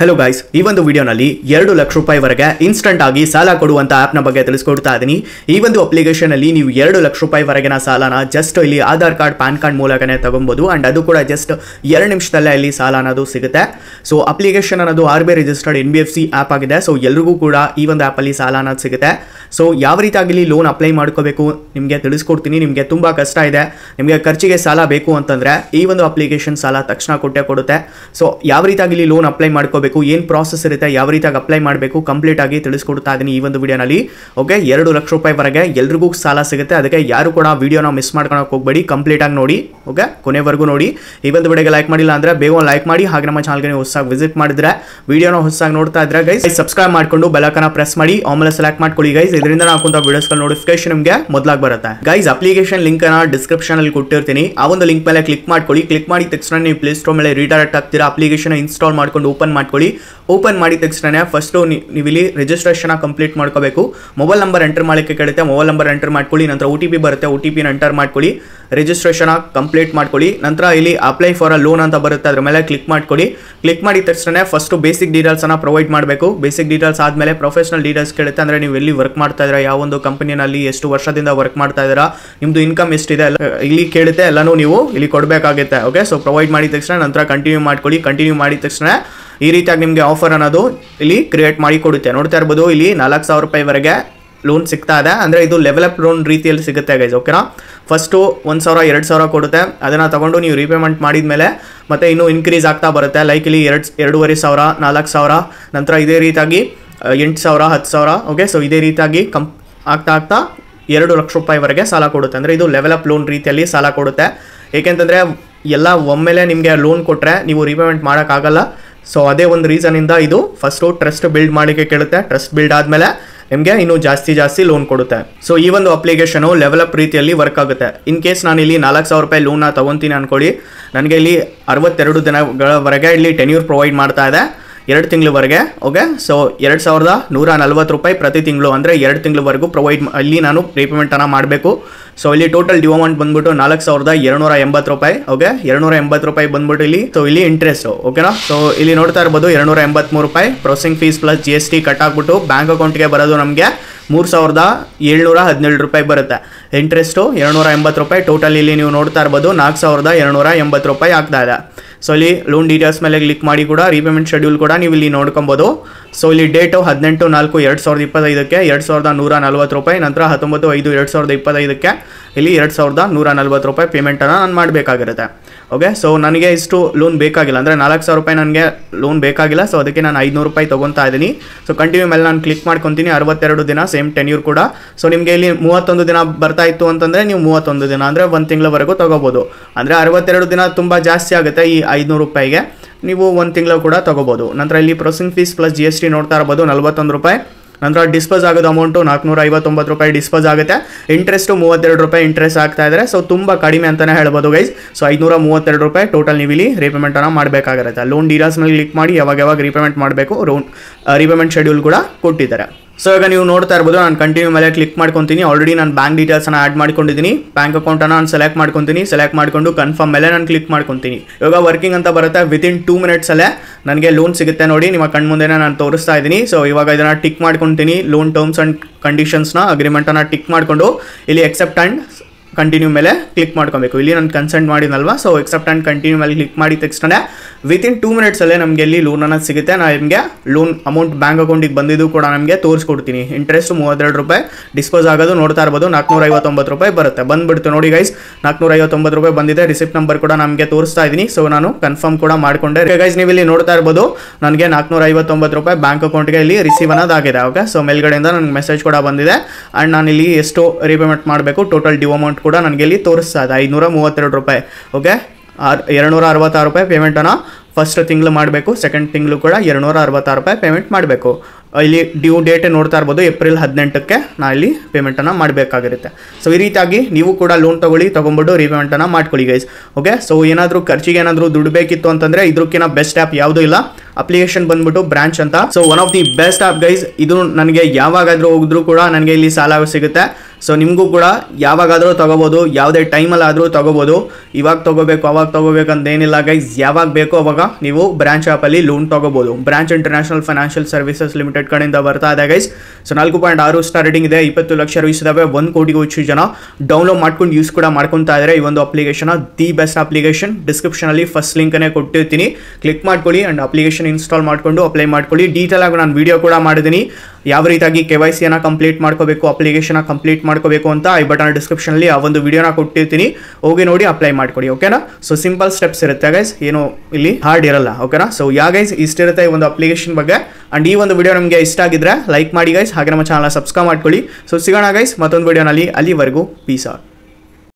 Hello guys ಈ ಒಂದು ವಿಡಿಯೋನಲ್ಲಿ 2 ಲಕ್ಷ ರೂಪಾಯಿವರೆಗೆ ಇನ್ಸ್ಟಂಟ್ ಆಗಿ ಸಾಲ ಕೊಡುವಂತ ಆಪ್ ನ ಬಗ್ಗೆ ತಿಳಿಸ್ಕೊಡ್ತಾ ಇದೀನಿ। ಈ ಒಂದು ಅಪ್ಲಿಕೇಶನ್ ಅಲ್ಲಿ ನೀವು 2 ಲಕ್ಷ ರೂಪಾಯಿವರೆಗಿನ ಸಾಲನ ಜಸ್ಟ್ ಇಲ್ಲಿ ಆಧಾರ್ ಕಾರ್ಡ್ ಪ್ಯಾನ್ ಕಾರ್ಡ್ ಮೂಲಕನೇ ತಗೊಳ್ಳಬಹುದು ಅಂಡ್ ಅದು ಕೂಡ ಜಸ್ಟ್ 2 ನಿಮಿಷದಲ್ಲೇ ಇಲ್ಲಿ ಸಾಲ ಅನ್ನೋದು ಸಿಗುತ್ತೆ। ಸೋ ಅಪ್ಲಿಕೇಶನ್ ಅನ್ನೋದು RBI ರಿಜಿಸ್ಟರ್ಡ್ NBFC ಆಪ್ ಆಗಿದೆ। ಸೋ ಎಲ್ಲರಿಗೂ ಕೂಡ ಈ ಒಂದು ಆಪ್ ಅಲ್ಲಿ ಸಾಲ ಅನ್ನೋದು ಸಿಗುತ್ತೆ। ಸೋ ಯಾವ ರೀತಿಯಾಗಿ ಲೋನ್ ಅಪ್ಲೈ ಮಾಡ್ಕೋಬೇಕು ನಿಮಗೆ ತಿಳಿಸ್ಕೊಡ್ತೀನಿ। ನಿಮಗೆ ತುಂಬಾ ಕಷ್ಟ ಇದೆ, ನಿಮಗೆ ಖರ್ಚಿಗೆ ಸಾಲ ಬೇಕು ಅಂತಂದ್ರೆ ಈ ಒಂದು ಅಪ್ಲಿಕೇಶನ್ ಸಾಲ ತಕ್ಷಣ ಕೊಡುತ್ತೆ। ಸೋ ಯಾವ ರೀತಿಯಾಗಿ ಲೋನ್ ಅಪ್ಲೈ ಮಾಡ್ಕೋಬೇಕು, ಏನ್ ಪ್ರಾಸೆಸ್ ಇರುತ್ತೆ, ಯಾವ ರೀತಿಯಾಗಿ ಅಪ್ಲೈ ಮಾಡಬೇಕು ಕಂಪ್ಲೀಟ್ ಆಗಿ ತಿಳಿಸ್ಕೊಡ್ತಾ ಇದೀನಿ ಈ ಒಂದು ವಿಡಿಯೋನಲ್ಲಿ। ಓಕೆ, 2 ಲಕ್ಷ ರೂಪಾಯಿವರೆಗೆ ಎಲ್ಲರಿಗೂ ಸಾಲ ಸಿಗುತ್ತೆ, ಅದಕ್ಕೆ ಯಾರು ಕೂಡ ವಿಡಿಯೋನ ಮಿಸ್ ಮಾಡ್ಕೊಳಕ್ಕೆ ಹೋಗಬೇಡಿ, ಕಂಪ್ಲೀಟ್ ಆಗಿ ನೋಡಿ। ಓಕೆ, ಕೊನೆವರೆಗೂ ನೋಡಿ। ಈ ಒಂದು ವಿಡಿಯೋಗೆ ಲೈಕ್ ಮಾಡಿಲ್ಲ ಅಂದ್ರೆ ಬೇಗ ಲೈಕ್ ಮಾಡಿ, ಹಾಗೆ ನಮ್ಮ ಚಾನಲ್ಗೆ ನೀವು ಹೊಸದಾಗಿ ವಿಸಿಟ್ ಮಾಡಿದ್ರೆ ವಿಡಿಯೋನ ಹೊಸದಾಗಿ ನೋಡ್ತಾ ಇದ್ರೆ ಗೈಸ್ ಸಬ್ಸ್ಕ್ರೈಬ್ ಮಾಡ್ಕೊಂಡು ಬೆಲ್ ಐಕಾನ್ ಪ್ರೆಸ್ ಮಾಡಿ ಆಮೇಲೆ ಸೆಲೆಕ್ಟ್ ಮಾಡ್ಕೊಳ್ಳಿ ಗೈಸ್, ಇದರಿಂದ ನಾವು ಹಾಕುವಂತ ವಿಡಿಯೋಸ್ಗಳ ನೋಟಿಫಿಕೇಶನ್ ನಿಮಗೆ ಮೊದಲಾಗಿ ಬರುತ್ತೆ ಗೈಸ್। ಅಪ್ಲಿಕೇಶನ್ ಲಿಂಕ್ ಅನ್ನ ಡಿಸ್ಕ್ರಿಪ್ಷನ್ ಅಲ್ಲಿ ಕೊಟ್ಟಿರ್ತೀನಿ, ಆ ಒಂದು ಲಿಂಕ್ ಮೇಲೆ ಕ್ಲಿಕ್ ಮಾಡ್ಕೊಳ್ಳಿ। ಕ್ಲಿಕ್ ಮಾಡಿ ತಕ್ಷಣ ನೀವು ಪ್ಲೇ ಸ್ಟೋರ್ ಮೇಲೆ ರೀಡೈರೆಕ್ಟ್ ಆಗ್ತೀರಾ, ಅಪ್ಲಿಕೇಶನ್ ಇನ್ಸ್ಟಾಲ್ ಮಾಡ್ಕೊಂಡು ಓಪನ್ ಮಾಡ್ಕೊಳ್ಳಿ। ಓಪನ್ ಮಾಡಿದ ತಕ್ಷಣ ಫಸ್ಟ್ ನೀವು ಇಲ್ಲಿ ರಿಜಿಸ್ಟ್ರೇಷನ್ ಕಂಪ್ಲೀಟ್ ಮಾಡ್ಕೋಬೇಕು। ಮೊಬೈಲ್ ನಂಬರ್ ಎಂಟರ್ ಮಾಡಲಿಕ್ಕೆ ಕೇಳುತ್ತೆ, ಮೊಬೈಲ್ ನಂಬರ್ ಎಂಟರ್ ಮಾಡ್ಕೊಳ್ಳಿ, ನಂತರ OTP ಬರುತ್ತೆ, OTP ಎಂಟರ್ ಮಾಡ್ಕೊಳ್ಳಿ, ರಿಜಿಸ್ಟ್ರೇಷನ್ ಕಂಪ್ಲೀಟ್ ಮಾಡ್ಕೊಳ್ಳಿ। ನಂತರ ಇಲ್ಲಿ ಅಪ್ಲೈ ಫಾರ್ ಅ ಲೋನ್ ಅಂತ ಬರುತ್ತೆ, ಅದ್ರ ಮೇಲೆ ಕ್ಲಿಕ್ ಮಾಡ್ಕೊಳ್ಳಿ। ಕ್ಲಿಕ್ ಮಾಡಿದ ತಕ್ಷಣ ಫಸ್ಟ್ ಬೇಸಿಕ್ ಡೀಟೇಲ್ಸ್ ಅನ್ನ ಪ್ರೊವೈಡ್ ಮಾಡಬೇಕು। ಬೇಸಿಕ್ ಡೀಟೇಲ್ಸ್ ಆದ್ಮೇಲೆ ಪ್ರೊಫೆಷನಲ್ ಡೀಟೇಲ್ಸ್ ಕೇಳುತ್ತೆ, ಅಂದ್ರೆ ನೀವು ಎಲ್ಲಿ ವರ್ಕ್ ಮಾಡ್ತಾ ಇದ್ದೀರಾ, ಯಾವ ಒಂದು ಕಂಪನಿನಲ್ಲಿ ಎಷ್ಟು ವರ್ಷದಿಂದ ವರ್ಕ್ ಮಾಡ್ತಾ ಇದ್ದೀರಾ, ನಿಮ್ದು ಇನ್ಕಮ್ ಎಷ್ಟಿದೆ ಇಲ್ಲಿ ಕೇಳುತ್ತೆ, ಎಲ್ಲಾನು ನೀವು ಇಲ್ಲಿ ಕೊಡಬೇಕಾಗುತ್ತೆ। ಓಕೆ, ಸೊ ಪ್ರೊವೈಡ್ ಮಾಡಿದ ತಕ್ಷಣ ನಂತರ ಕಂಟಿನ್ಯೂ ಮಾಡ್ಕೊಳ್ಳಿ। ಕಂಟಿನ್ಯೂ ಮಾಡಿದ ತಕ್ಷಣ ಈ ರೀತಿಯಾಗಿ ನಿಮಗೆ ಆಫರ್ ಅನ್ನೋದು ಇಲ್ಲಿ ಕ್ರಿಯೇಟ್ ಮಾಡಿ ಕೊಡುತ್ತೆ। ನೋಡ್ತಾ ಇರ್ಬೋದು ಇಲ್ಲಿ 4,000 ರೂಪಾಯಿವರೆಗೆ ಲೋನ್ ಸಿಗ್ತಾ ಇದೆ, ಅಂದರೆ ಇದು ಲೆವೆಲಪ್ ಲೋನ್ ರೀತಿಯಲ್ಲಿ ಸಿಗುತ್ತೆ ಗೈಸ್। ಓಕೆನಾ, ಫಸ್ಟು 1,000 2,000 ಕೊಡುತ್ತೆ, ಅದನ್ನು ತಗೊಂಡು ನೀವು ರೀಪೇಮೆಂಟ್ ಮಾಡಿದ್ಮೇಲೆ ಮತ್ತೆ ಇನ್ನೂ ಇನ್ಕ್ರೀಸ್ ಆಗ್ತಾ ಬರುತ್ತೆ। ಲೈಕ್ ಇಲ್ಲಿ 2,500 4,000 ನಂತರ ಇದೇ ರೀತಿಯಾಗಿ 8,000 10,000 ಓಕೆ, ಸೊ ಇದೇ ರೀತಿಯಾಗಿ ಆಗ್ತಾ 2 ಲಕ್ಷ ರೂಪಾಯಿವರೆಗೆ ಸಾಲ ಕೊಡುತ್ತೆ, ಅಂದರೆ ಇದು ಲೆವೆಲಪ್ ಲೋನ್ ರೀತಿಯಲ್ಲಿ ಸಾಲ ಕೊಡುತ್ತೆ। ಏಕೆಂತಂದರೆ ಎಲ್ಲ ಒಮ್ಮೆಲೆ ನಿಮಗೆ ಲೋನ್ ಕೊಟ್ಟರೆ ನೀವು ರೀಪೇಮೆಂಟ್ ಮಾಡೋಕ್ಕಾಗಲ್ಲ। ಸೊ ಅದೇ ಒಂದು ರೀಸನಿಂದ ಇದು ಫಸ್ಟು ಟ್ರಸ್ಟ್ ಬಿಲ್ಡ್ ಮಾಡೋಕ್ಕೆ ಕೇಳುತ್ತೆ, ಟ್ರಸ್ಟ್ ಬಿಲ್ಡ್ ಆದಮೇಲೆ ನಿಮಗೆ ಇನ್ನೂ ಜಾಸ್ತಿ ಲೋನ್ ಕೊಡುತ್ತೆ। ಸೊ ಈ ಒಂದು ಅಪ್ಲಿಕೇಶನು ಲೆವೆಲಪ್ ರೀತಿಯಲ್ಲಿ ವರ್ಕ್ ಆಗುತ್ತೆ। ಇನ್ ಕೇಸ್ ನಾನು ಇಲ್ಲಿ 4,000 ರೂಪಾಯಿ ಲೋನ್ನ ತೊಗೊತೀನಿ ಅಂದ್ಕೊಳ್ಳಿ, ನನಗೆ ಇಲ್ಲಿ 62 ದಿನಗಳವರೆಗೆ ಇಲ್ಲಿ ಟೆನ್ಯೂರ್ ಪ್ರೊವೈಡ್ ಮಾಡ್ತಾ ಇದೆ, 2 ತಿಂಗಳವರೆಗೆ। ಓಕೆ, ಸೊ 2,140 ರೂಪಾಯಿ ಪ್ರತಿ ತಿಂಗಳು, ಅಂದರೆ 2 ತಿಂಗಳವರೆಗೂ ಪ್ರೊವೈಡ್ ಇಲ್ಲಿ ನಾನು ರೀಪೇಮೆಂಟನ್ನು ಮಾಡಬೇಕು। ಸೊ ಇಲ್ಲಿ ಟೋಟಲ್ ಡ್ಯೂ ಅಮೌಂಟ್ ಬಂದ್ಬಿಟ್ಟು 4,280 ರೂಪಾಯಿ। ಓಕೆ, 280 ರೂಪಾಯಿ ಬಂದ್ಬಿಟ್ಟು ಇಲ್ಲಿ, ಸೊ ಇಲ್ಲಿ ಇಂಟ್ರೆಸ್ಟ್ ಓಕೆನಾ। ಸೊ ಇಲ್ಲಿ ನೋಡ್ತಾ ಇರ್ಬೋದು 283 ರೂಪಾಯಿ processing fees plus GST cut ಆಗ್ಬಿಟ್ಟು ಬ್ಯಾಂಕ್ ಅಕೌಂಟ್ಗೆ ಬರೋದು ನಮಗೆ 3,717 ರೂಪಾಯಿ ಬರುತ್ತೆ। ಇಂಟ್ರೆಸ್ಟು 280 ರೂಪಾಯಿ, ಟೋಟಲ್ ಇಲ್ಲಿ ನೀವು ನೋಡ್ತಾ ಇರ್ಬೋದು 4,280 ರೂಪಾಯಿ ಆಗ್ತಾ ಇದೆ। ಸೊ ಇಲ್ಲಿ ಲೋನ್ ಡೀಟೇಲ್ಸ್ ಮೇಲೆ ಕ್ಲಿಕ್ ಮಾಡಿ ಕೂಡ ರೀಪೇಮೆಂಟ್ ಶೆಡ್ಯೂಲ್ ಕೂಡ ನೀವು ಇಲ್ಲಿ ನೋಡ್ಕೊಬೋದು। ಸೊ ಇಲ್ಲಿ ಡೇಟು 18/4/2025ಕ್ಕೆ 2,140 ರೂಪಾಯಿ, ನಂತರ 19/5/2025ಕ್ಕೆ ಇಲ್ಲಿ 2,140 ರೂಪಾಯಿ ಪೇಮೆಂಟನ್ನು ನಾನು ಮಾಡಬೇಕಾಗಿರುತ್ತೆ। ಓಕೆ, ಸೊ ನನಗೆ ಇಷ್ಟು ಲೋನ್ ಬೇಕಾಗಿಲ್ಲ, ಅಂದರೆ 4,000 ರೂಪಾಯಿ ನನಗೆ ಲೋನ್ ಬೇಕಾಗಿಲ್ಲ, ಸೊ ಅದಕ್ಕೆ ನಾನು 500 ರೂಪಾಯಿ ತೊಗೊತಾ ಇದ್ದೀನಿ। ಸೊ ಕಂಟಿನ್ಯೂ ಮೇಲೆ ನಾನು ಕ್ಲಿಕ್ ಮಾಡ್ಕೊತೀನಿ, 62 ದಿನ ಸೇಮ್ ಟೆನ್ಯೂರ್ ಕೂಡ। ಸೊ ನಿಮಗೆ ಇಲ್ಲಿ 31 ದಿನ ಬರ್ತಾ ಇತ್ತು ಅಂತಂದರೆ ನೀವು 31 ದಿನ ಅಂದರೆ 1 ತಿಂಗಳವರೆಗೂ ತೊಗೋಬೋದು, ಅಂದರೆ 62 ದಿನ ತುಂಬ ಜಾಸ್ತಿ ಆಗುತ್ತೆ, ಈ 500 ರೂಪಾಯಿಗೆ ನೀವು 1 ತಿಂಗಳು ಕೂಡ ತೊಗೋಬೋದು। ನಂತರ ಇಲ್ಲಿ ಪ್ರೊಸೆಸಿಂಗ್ ಫೀಸ್ ಪ್ಲಸ್ GST ನೋಡ್ತಾ ಇರ್ಬೋದು 41 ರೂಪಾಯಿ, ನಂತರ ಡಿಸ್ಪೋಸ್ ಆಗೋದು ಅಮೌಂಟು 459 ರೂಪಾಯಿ ಡಿಸ್ಪೋಸ್ ಆಗುತ್ತೆ, ಇಂಟ್ರೆಸ್ಟು 32 ರೂಪಾಯಿ ಇಂಟ್ರೆಸ್ಟ್ ಆಗ್ತಾ ಇದ್ದಾರೆ। ಸೊ ತುಂಬ ಕಡಿಮೆ ಅಂತಲೇ ಹೇಳ್ಬೋದು ಗೈಸ್। ಸೊ 532 ರೂಪಾಯಿ ಟೋಟಲ್ ನೀವು ಇಲ್ಲಿ ರೀಪೇಮೆಂಟನ್ನು ಮಾಡಬೇಕಾಗಿರುತ್ತೆ। ಲೋನ್ ಡೀಟೇಲ್ಸ್ ಮೇಲೆ ಕ್ಲಿಕ್ ಮಾಡಿ ಯಾವಾಗ ರೀಪೇಮೆಂಟ್ ಮಾಡಬೇಕು, ರೀಪೇಮೆಂಟ್ ಶೆಡ್ಯೂಲ್ ಕೂಡ ಕೊಟ್ಟಿದ್ದಾರೆ। ಸೊ ಈಗ ನೀವು ನೋಡ್ತಾ ಇರ್ಬೋದು ನಾನು ಕಂಟಿನ್ಯೂ ಮೇಲೆ ಕ್ಲಿಕ್ ಮಾಡ್ಕೊತೀನಿ, ಆಲ್ರೆಡಿ ನಾನು ಬ್ಯಾಂಕ್ ಡೀಟೇಲ್ಸನ್ನು ಆ್ಯಡ್ ಮಾಡ್ಕೊಂಡಿದ್ದೀನಿ, ಬ್ಯಾಂಕ್ ಅಕೌಂಟನ್ನು ನಾನು ಸೆಲೆಕ್ಟ್ ಮಾಡ್ಕೊತೀನಿ, ಸೆಲೆಕ್ಟ್ ಮಾಡಿಕೊಂಡು ಕನ್ಫರ್ಮ್ ಮೇಲೆ ನಾನು ಕ್ಲಿಕ್ ಮಾಡ್ಕೊತೀನಿ। ಇವಾಗ ವರ್ಕಿಂಗ್ ಅಂತ ಬರುತ್ತೆ, ವಿತಿನ್ 2 ಮಿನಿಟ್ಸಲ್ಲೇ ನನಗೆ ಲೋನ್ ಸಿಗುತ್ತೆ ನೋಡಿ, ನಿಮ್ಮ ಕಣ್ಮುಂದೆನೇ ನಾನು ತೋರಿಸ್ತಾ ಇದ್ದೀನಿ। ಸೊ ಇವಾಗ ಇದನ್ನು ಟಿಕ್ ಮಾಡ್ಕೊತೀನಿ, ಲೋನ್ ಟರ್ಮ್ಸ್ ಆ್ಯಂಡ್ ಕಂಡೀಷನ್ಸ್ನ ಅಗ್ರಿಮೆಂಟನ್ನು ಟಿಕ್ ಮಾಡಿಕೊಂಡು ಇಲ್ಲಿ ಎಕ್ಸೆಪ್ಟ್ ಆ್ಯಂಡ್ ಕಂಟಿನ್ಯೂ ಮೇಲೆ ಕ್ಲಿಕ್ ಮಾಡ್ಕೊಬೇಕು। ಇಲ್ಲಿ ನಾನು ಕನ್ಸೆಂಟ್ ಮಾಡಿದ್ನಲ್ವಾ, ಸೊ ಎಕ್ಸೆಪ್ಟ್ ಆ್ಯಂಡ್ ಕಂಟಿನ್ಯೂ ಮೇಲೆ ಕ್ಲಿಕ್ ಮಾಡಿದ ತಕ್ಷಣ ವಿತಿನ್ 2 ಮಿನಿಟ್ಸಲ್ಲೇ ನಮಗೆ ಇಲ್ಲಿ ಲೋನ್ ಅನ್ನೋದು ಸಿಗುತ್ತೆ। ನಾನು ನಿಮಗೆ ಲೋನ್ ಅಮೌಂಟ್ ಬ್ಯಾಂಕ್ ಅಕೌಂಟಿಗೆ ಬಂದಿದ್ದು ಕೂಡ ನಮಗೆ ತೋರಿಸ್ಕೊಡ್ತೀನಿ। ಇಂಟ್ರೆಸ್ಟ್ 32 ರೂಪಾಯಿ, ಡಿಸ್ಪೋಸ್ ಆಗೋದು ನೋಡ್ತಾ ಇರ್ಬೋದು 459 ರೂಪಾಯಿ ಬರುತ್ತೆ, ಬಂದುಬಿಡ್ತು ನೋಡಿ ಗೈಸ್ 459 ರೂಪಾಯಿ ಬಂದಿದೆ। ರಿಸಿಪ್ಟ್ ನಂಬರ್ ಕೂಡ ನಮಗೆ ತೋರಿಸ್ತಾ ಇದ್ದೀನಿ, ಸೊ ನಾನು ಕನ್ಫರ್ಮ್ ಕೂಡ ಮಾಡಿಕೊಂಡೆ ಗೈಸ್। ನೀವು ಇಲ್ಲಿ ನೋಡ್ತಾ ಇರ್ಬೋದು ನನಗೆ 459 ರೂಪಾಯಿ ಬ್ಯಾಂಕ್ ಅಕೌಂಟ್ಗೆ ಇಲ್ಲಿ ರಿಸೀವ್ ಅನ್ನೋದಾಗಿದೆ। ಓಕೆ, ಸೊ ಮೇಲ್ಗಡೆಯಿಂದ ನನಗೆ ಮೆಸೇಜ್ ಕೂಡ ಬಂದಿದೆ, ಆ್ಯಂಡ್ ನಾನು ಇಲ್ಲಿ ಎಷ್ಟು ರೀಪೇಮೆಂಟ್ ಮಾಡಬೇಕು ಟೋಟಲ್ ಡ್ಯೂ ಅಮೌಂಟ್ ಕೂಡ ನನಗೆ ಇಲ್ಲಿ ತೋರಿಸ್ತಾ ಇದೆ 532 ರೂಪಾಯಿ। ಓಕೆ, 266 ರೂಪಾಯಿ ಪೇಮೆಂಟನ್ನು ಫಸ್ಟ್ ತಿಂಗಳು ಮಾಡಬೇಕು, ಸೆಕೆಂಡ್ ತಿಂಗಳು ಕೂಡ 266 ರೂಪಾಯಿ ಪೇಮೆಂಟ್ ಮಾಡಬೇಕು। ಇಲ್ಲಿ ಡ್ಯೂ ಡೇಟ್ ನೋಡ್ತಾ ಇರ್ಬೋದು ಏಪ್ರಿಲ್ 18ಕ್ಕೆ ನಾನು ಇಲ್ಲಿ ಪೇಮೆಂಟನ್ನು ಮಾಡಬೇಕಾಗಿರುತ್ತೆ। ಸೊ ಈ ರೀತಿಯಾಗಿ ನೀವು ಕೂಡ ಲೋನ್ ತೊಗೊಂಬಿಟ್ಟು ರೀಪೇಮೆಂಟನ್ನು ಮಾಡ್ಕೊಳ್ಳಿ ಗೈಸ್। ಓಕೆ, ಸೊ ಏನಾದರೂ ಖರ್ಚಿಗೆ ಏನಾದರೂ ದುಡ್ಡು ಬೇಕಿತ್ತು ಅಂತಂದರೆ ಇದಕ್ಕಿಂತ ಬೆಸ್ಟ್ ಆ್ಯಪ್ ಯಾವುದೂ ಇಲ್ಲ, ಅಪ್ಲಿಕೇಶನ್ ಬಂದ್ಬಿಟ್ಟು ಬ್ರಾಂಚ್ ಅಂತ। So one of the best app guys, ಇದು ನನಗೆ ಯಾವಾಗಾದರೂ ಹೋಗಿದ್ರೂ ಕೂಡ ನನಗೆ ಇಲ್ಲಿ ಸಾಲ ಸಿಗುತ್ತೆ। ಸೊ ನಿಮಗೂ ಕೂಡ ಯಾವಾಗಾದರೂ ತೊಗೋಬೋದು, ಯಾವುದೇ ಟೈಮಲ್ಲಾದರೂ ತೊಗೋಬೋದು. ಇವಾಗ ತೊಗೋಬೇಕು ಅವಾಗ ತೊಗೋಬೇಕಂತ ಏನಿಲ್ಲ ಗೈಸ್, ಯಾವಾಗ ಬೇಕೋ ಅವಾಗ ನೀವು ಬ್ರಾಂಚ್ ಆ್ಯಪಲ್ಲಿ ಲೋನ್ ತೊಗೋಬೋದು. Branch international financial services limited ಕಡೆಯಿಂದ ಬರ್ತಾ ಇದೆ ಗೈಸ್. ಸೊ 4.6 ಸ್ಟಾರ್ ರೇಟಿಂಗ್ ಇದೆ, 20 ಲಕ್ಷ ಯೂಸ್ ಇದಾವೆ, 1 ಕೋಟಿಗೂ ಹೆಚ್ಚು ಜನ ಡೌನ್ಲೋಡ್ ಮಾಡ್ಕೊಂಡು ಯೂಸ್ ಕೂಡ ಮಾಡ್ಕೊತಾ ಇದ್ದಾರೆ ಈ ಒಂದು ಅಪ್ಲಿಕೇಶನ್. The best application. ಡಿಸ್ಕ್ರಿಪ್ಷನಲ್ಲಿ ಫಸ್ಟ್ ಲಿಂಕನ್ನೇ ಕೊಟ್ಟಿರ್ತೀನಿ, ಕ್ಲಿಕ್ ಮಾಡ್ಕೊಳ್ಳಿ ಆ್ಯಂಡ್ ಅಪ್ಲಿಕೇಶನ್ ಇನ್ಸ್ಟಾಲ್ ಮಾಡಿಕೊಂಡು ಅಪ್ಲೈ ಮಾಡ್ಕೊಳ್ಳಿ. ಡೀಟೇಲ್ ಆಗಿ ನಾನು ವಿಡಿಯೋ ಕೂಡ ಮಾಡಿದ್ದೀನಿ, ಯಾವ ರೀತಿಯಾಗಿ KYC ಕಂಪ್ಲೀಟ್ ಮಾಡ್ಕೋಬೇಕು, ಅಪ್ಲಿಕೇಶನ್ ಕಂಪ್ಲೀಟ್ ಮಾಡ್ಕೋಬೇಕು ಅಂತ. ಐ ಬಟನ್ ಡಿಸ್ಕ್ರಿಪ್ಷನಲ್ಲಿ ಆ ಒಂದು ವಿಡಿಯೋನ ಕೊಟ್ಟಿರ್ತೀನಿ, ಹೋಗಿ ನೋಡಿ ಅಪ್ಲೈ ಮಾಡ್ಕೊಡಿ. ಓಕೆನಾ? ಸೊ ಸಿಂಪಲ್ ಸ್ಟೆಪ್ಸ್ ಇರುತ್ತೆ ಗೈಸ್, ಏನು ಇಲ್ಲಿ ಹಾರ್ಡ್ ಇರಲ್ಲ. ಓಕೆನಾ? ಸೊ ಯಾ ಗೈಸ್ ಇಷ್ಟಿರುತ್ತೆ ಈ ಒಂದು ಅಪ್ಲಿಕೇಶನ್ ಬಗ್ಗೆ. ಅಂಡ್ ಈ ಒಂದು ವಿಡಿಯೋ ನಿಮಗೆ ಇಷ್ಟ ಆಗಿದ್ರೆ ಲೈಕ್ ಮಾಡಿ ಗೈಸ್, ಹಾಗೆ ನಮ್ಮ ಚಾನಲ್ ಸಬ್ಸ್ಕ್ರೈಬ್ ಮಾಡ್ಕೊಳ್ಳಿ. ಸೊ ಸಿಗೋಣ ಗೈಸ್ ಮತ್ತೊಂದು ವಿಡಿಯೋನಲ್ಲಿ, ಅಲ್ಲಿವರೆಗೂ ಪೀಸ್ ಔಟ್.